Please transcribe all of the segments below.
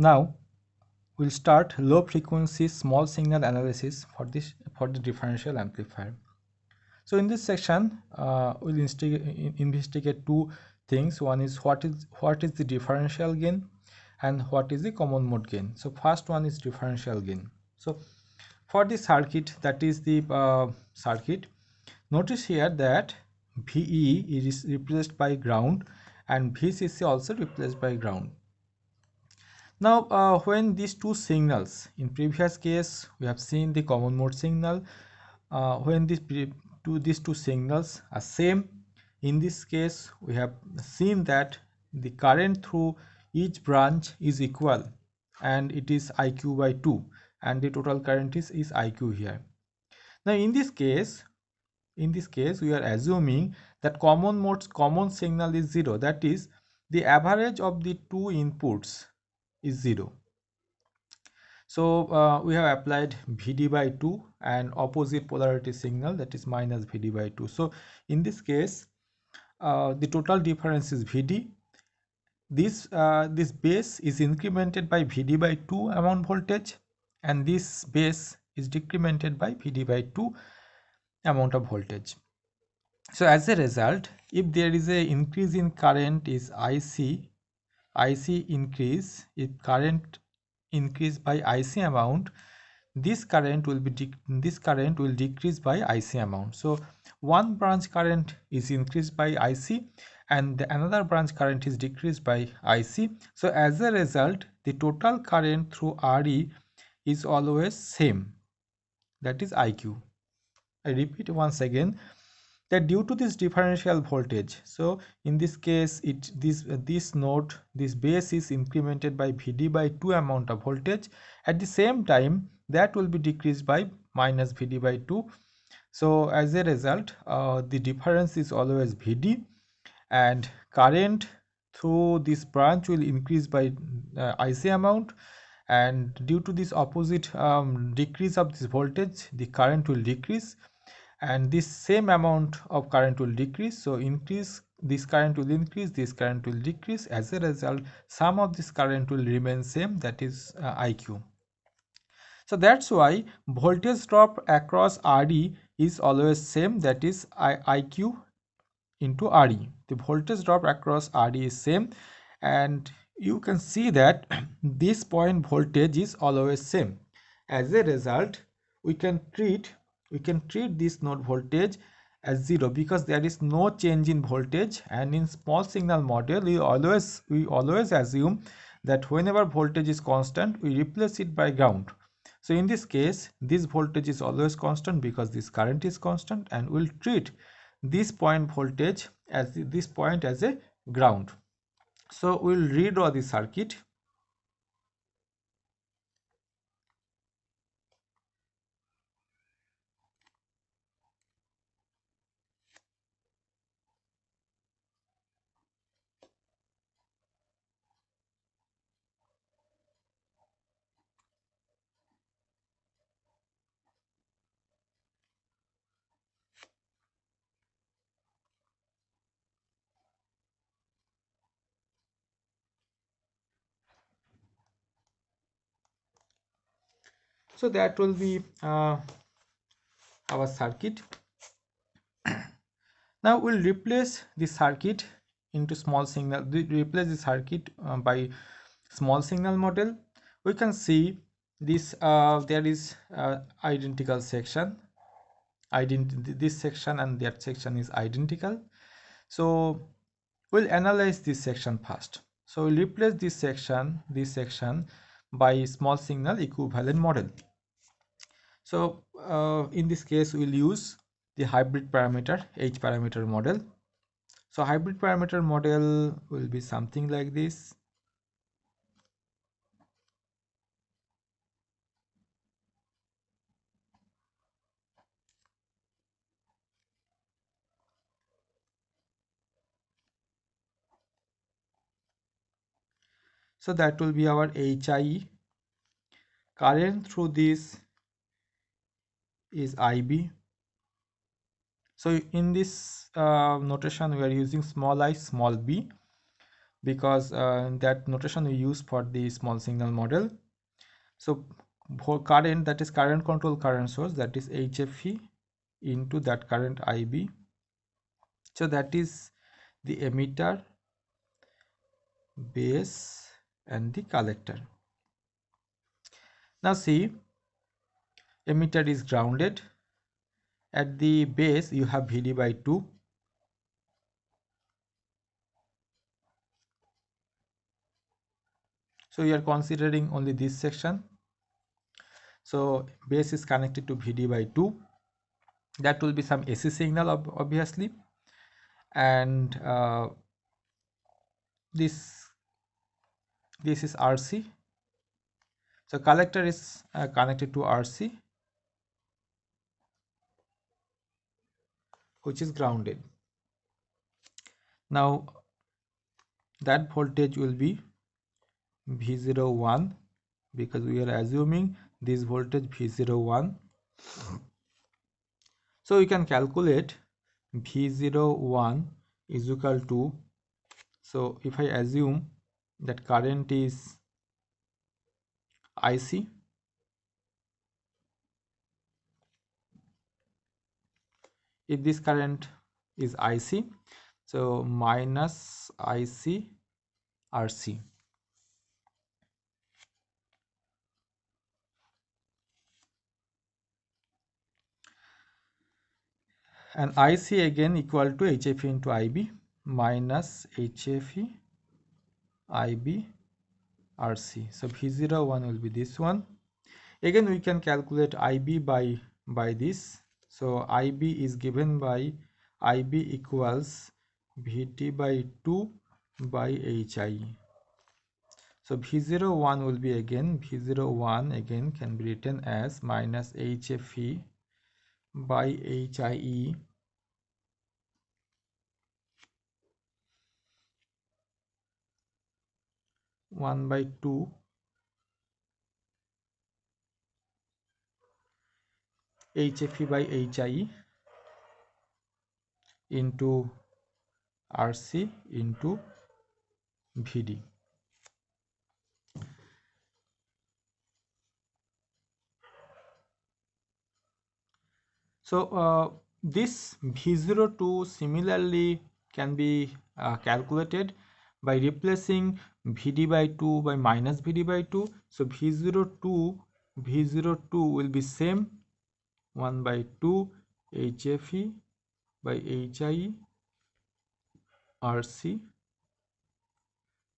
Now we'll start low frequency small signal analysis for the differential amplifier. So in this section, we'll investigate two things. One is what is the differential gain, and what is the common mode gain. So first one is differential gain. So for the circuit, that is the circuit, notice here that VE is replaced by ground and VCC also replaced by ground. Now when these two signals, in previous case we have seen the common mode signal, when these two signals are same, in this case we have seen that the current through each branch is equal and it is IQ by 2, and the total current is IQ here. Now in this case we are assuming that common signal is 0, that is the average of the two inputs is 0. So we have applied Vd by 2 and opposite polarity signal, that is minus Vd by 2. So in this case the total difference is Vd. This base is incremented by Vd by 2 amount voltage, and this base is decremented by Vd by 2 amount of voltage. So as a result, if there is a increase in current is IC increase, if current increase by IC amount, this current will decrease by IC amount. So one branch current is increased by IC and another branch current is decreased by IC. So as a result, the total current through RE is always same, that is IQ. I repeat once again that due to this differential voltage, so in this case this node, this base is incremented by Vd by 2 amount of voltage. At the same time that will be decreased by minus Vd by 2. So as a result the difference is always Vd, and current through this branch will increase by IC amount, and due to this opposite decrease of this voltage, the current will decrease and this same amount of current will decrease. So this current will increase, this current will decrease. As a result, sum of this current will remain same, that is IQ. So that's why voltage drop across RE is always same, that is IQ into RE. The voltage drop across RE is same, and you can see that this point voltage is always same. As a result, we can treat this node voltage as 0 because there is no change in voltage, and in small signal model we always assume that whenever voltage is constant we replace it by ground. So in this case this voltage is always constant because this current is constant, and we'll treat this point voltage as this point as a ground. So we'll redraw the circuit. So that will be our circuit. Now we'll replace the circuit into small signal, replace the circuit by small signal model. We can see this there is identical section, this section and that section is identical. So we'll analyze this section first. So we'll replace this section by small signal equivalent model. So in this case we'll use the hybrid parameter H parameter model. So hybrid parameter model will be something like this. So that will be our HIE. Current through this is IB. So in this notation we are using small I, small b. because that notation we use for the small signal model. So for current, that is current control current source, that is HFE into that current IB. So that is the emitter, base and the collector. Now see, emitter is grounded. At the base you have VD by 2. So you are considering only this section. So base is connected to VD by 2. That will be some AC signal obviously, and this is RC. So collector is connected to RC, which is grounded. Now that voltage will be V01, because we are assuming this voltage V01. So we can calculate V01 is equal to, so if I assume that current is IC, if this current is IC, so minus IC RC, and IC again equal to HFE into IB minus HFE IB RC. So V01 will be this one. Again we can calculate IB by this. So IB is given by IB equals VT by 2 by HI. So V01 will be again, V01 again can be written as minus HFE by HIE one by 2 HFE by HIE into RC into VD. So this V02 similarly can be calculated by replacing VD by 2 by minus VD by 2. So V02 will be same, 1 by 2 HFE by HIE RC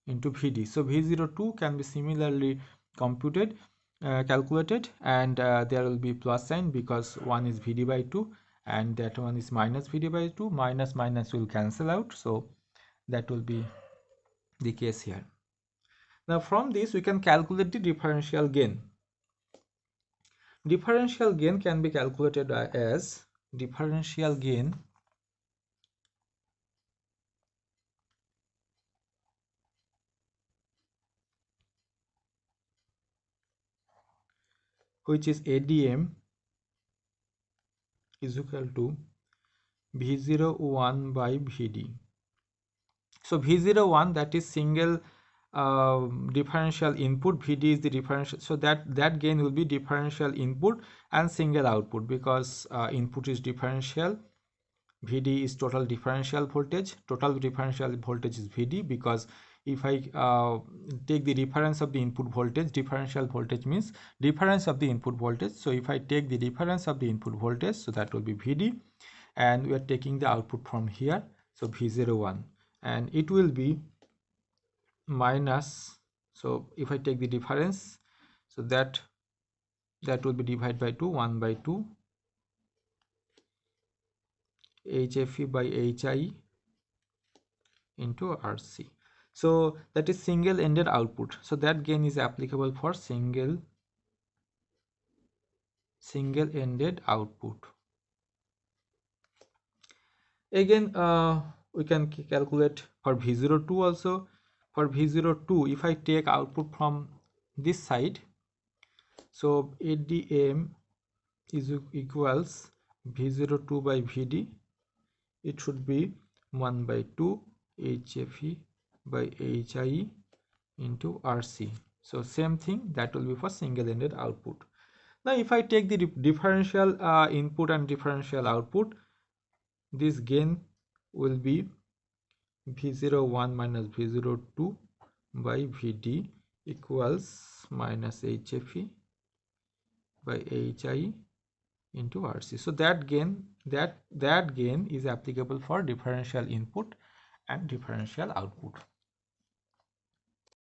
into VD. So V02 can be similarly computed, calculated, and there will be plus sign because one is VD by 2 and that one is minus VD by 2. Minus minus will cancel out, so that will be the case here. Now from this we can calculate the differential gain. Differential gain can be calculated as differential gain which is ADM is equal to V01 by VD. So V01, that is single differential input, VD is the differential, so that gain will be differential input and single output, because input is differential, VD is total differential voltage, total differential voltage is VD, because if I take the difference of the input voltage, differential voltage means difference of the input voltage, so if I take the difference of the input voltage, so that will be VD, and we are taking the output from here, so V01, and it will be minus, so if I take the difference, so that will be divided by 2, 1 by 2 HFE by HIE into RC. So that is single ended output, so that gain is applicable for single ended output. Again we can calculate for V02 also. For V02, if I take output from this side, so ADM is equals V02 by VD, it should be 1 by 2 HFE by HIE into RC. So same thing, that will be for single-ended output. Now if I take the differential input and differential output, this gain will be V01 minus V02 by Vd equals minus HFE by HIE into RC. So that gain is applicable for differential input and differential output.